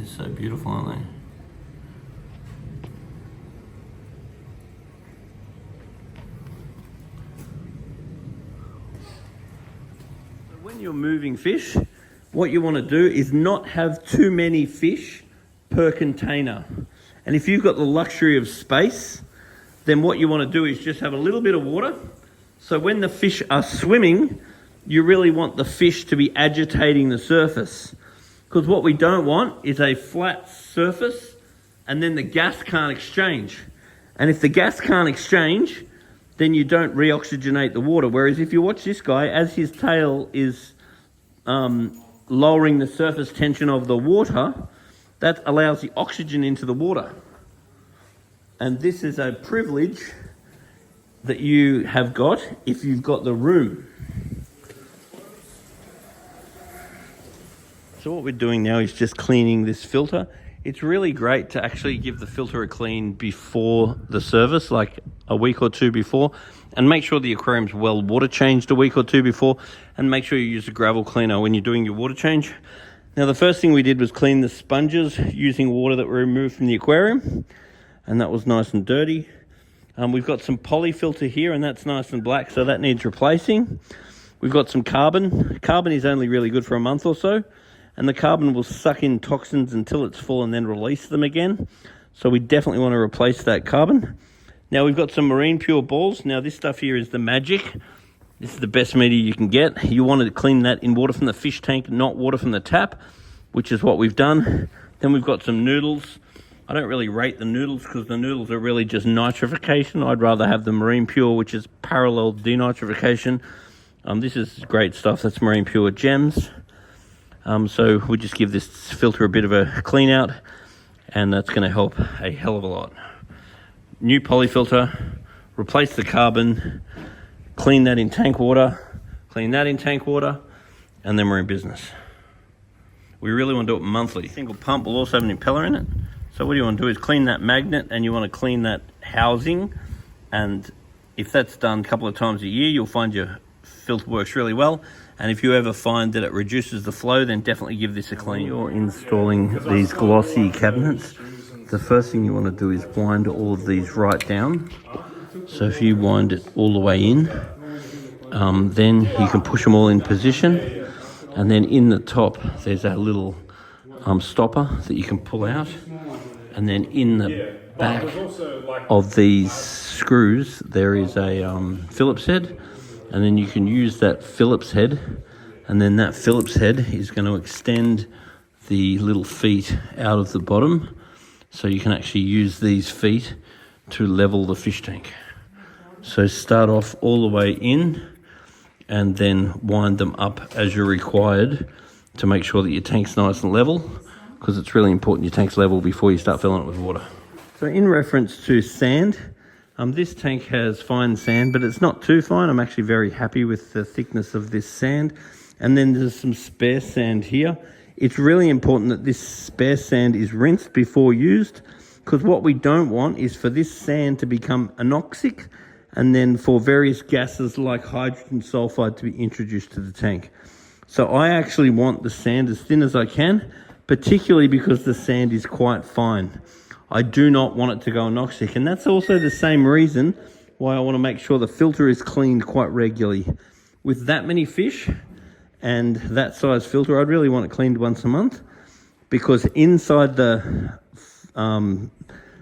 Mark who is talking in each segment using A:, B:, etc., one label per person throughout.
A: They're so beautiful, aren't they? When you're moving fish, what you want to do is not have too many fish per container. And if you've got the luxury of space, then what you want to do is just have a little bit of water. So when the fish are swimming, you really want the fish to be agitating the surface. Because what we don't want is a flat surface and then the gas can't exchange. And if the gas can't exchange, then you don't reoxygenate the water. Whereas if you watch this guy, as his tail is lowering the surface tension of the water, that allows the oxygen into the water. And this is a privilege that you have got if you've got the room. So what we're doing now is just cleaning this filter. It's really great to actually give the filter a clean before the service, like a week or two before, and make sure the aquarium's well water changed a week or two before, and make sure you use a gravel cleaner when you're doing your water change. Now the first thing we did was clean the sponges using water that we removed from the aquarium, and that was nice and dirty. We've got some poly filter here, and that's nice and black, so that needs replacing. We've got some carbon. Carbon is only really good for a month or so, and the carbon will suck in toxins until it's full and then release them again. So we definitely want to replace that carbon. Now we've got some marine pure balls. Now this stuff here is the magic. This is the best media you can get. You want to clean that in water from the fish tank, not water from the tap, which is what we've done. Then we've got some noodles. I don't really rate the noodles because the noodles are really just nitrification. I'd rather have the marine pure, which is parallel denitrification. This is great stuff. That's marine pure gems. So we just give this filter a bit of a clean out, and that's going to help a hell of a lot. New poly filter, replace the carbon, clean that in tank water, clean that in tank water, and then we're in business. We really want to do it monthly. Single pump will also have an impeller in it. So what you want to do is clean that magnet, and you want to clean that housing. And if that's done a couple of times a year, you'll find your filter works really well. And if you ever find that it reduces the flow, then definitely give this a clean. You're installing these glossy cabinets. The first thing you want to do is wind all of these right down. So if you wind it all the way in, then you can push them all in position. And then in the top, there's a little stopper that you can pull out. And then in the back of these screws, there is a Phillips head. And then you can use that Phillips head, and then that Phillips head is going to extend the little feet out of the bottom, so you can actually use these feet to level the fish tank. So start off all the way in, and then wind them up as you're required to make sure that your tank's nice and level, because it's really important your tank's level before you start filling it with water. So in reference to sand, this tank has fine sand, but it's not too fine. I'm actually very happy with the thickness of this sand. And then there's some spare sand here. It's really important that this spare sand is rinsed before used, because what we don't want is for this sand to become anoxic, and then for various gases like hydrogen sulfide to be introduced to the tank. So I actually want the sand as thin as I can, particularly because the sand is quite fine. I do not want it to go anoxic, and that's also the same reason why I want to make sure the filter is cleaned quite regularly. With that many fish and that size filter, I'd really want it cleaned once a month, because inside the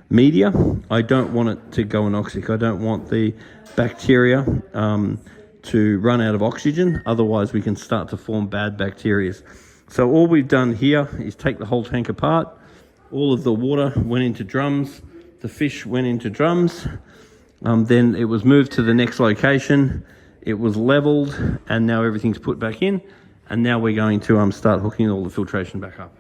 A: media, I don't want it to go anoxic. I don't want the bacteria to run out of oxygen, otherwise we can start to form bad bacteria. So all we've done here is take the whole tank apart. All of the water went into drums, the fish went into drums, then it was moved to the next location, it was leveled, and now everything's put back in, and now we're going to start hooking all the filtration back up.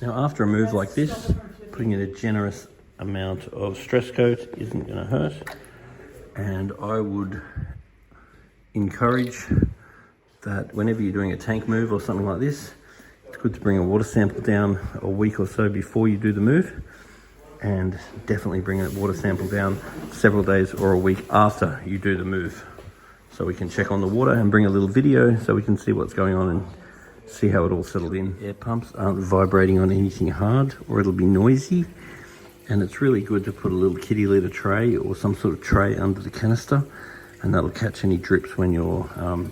A: Now after a move like this, putting in a generous amount of stress coat isn't going to hurt, and I would encourage that whenever you're doing a tank move or something like this, it's good to bring a water sample down a week or so before you do the move, and definitely bring a water sample down several days or a week after you do the move, so we can check on the water and bring a little video so we can see what's going on and See how it all settled in. Air pumps aren't vibrating on anything hard or it'll be noisy. And it's really good to put a little kitty litter tray or some sort of tray under the canister, and that'll catch any drips when you're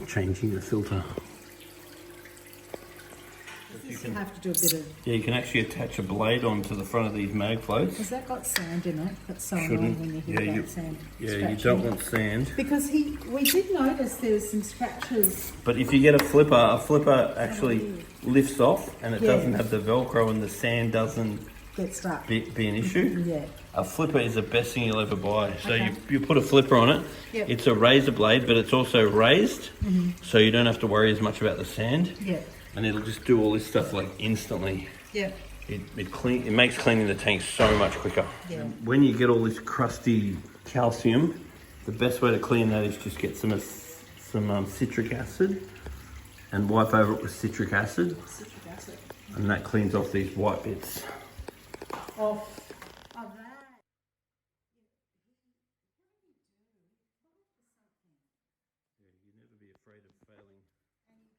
A: changing the filter.
B: You can have to do a bit of...
A: Yeah, you can actually attach a blade onto the front of these mag floats.
B: Has that got sand in it? That's so annoying when you hear that sand.
A: Yeah, you don't want sand.
B: Because we did notice there's some scratches.
A: But if you get a flipper actually lifts off and it doesn't have the Velcro and the sand doesn't
B: get stuck.
A: Be an issue.
B: Yeah.
A: A flipper is the best thing you'll ever buy. So you put a flipper on it.
B: Yep.
A: It's a razor blade, but it's also raised, so you don't have to worry as much about the sand.
B: Yeah.
A: And it'll just do all this stuff like instantly.
B: Yeah.
A: It makes cleaning the tank so much quicker.
B: Yeah.
A: When you get all this crusty calcium, the best way to clean that is just get some citric acid and wipe over it with citric acid.
B: Citric acid.
A: And that cleans off these white bits.
B: Of that.
A: Yeah, you never be afraid of failing.
B: And you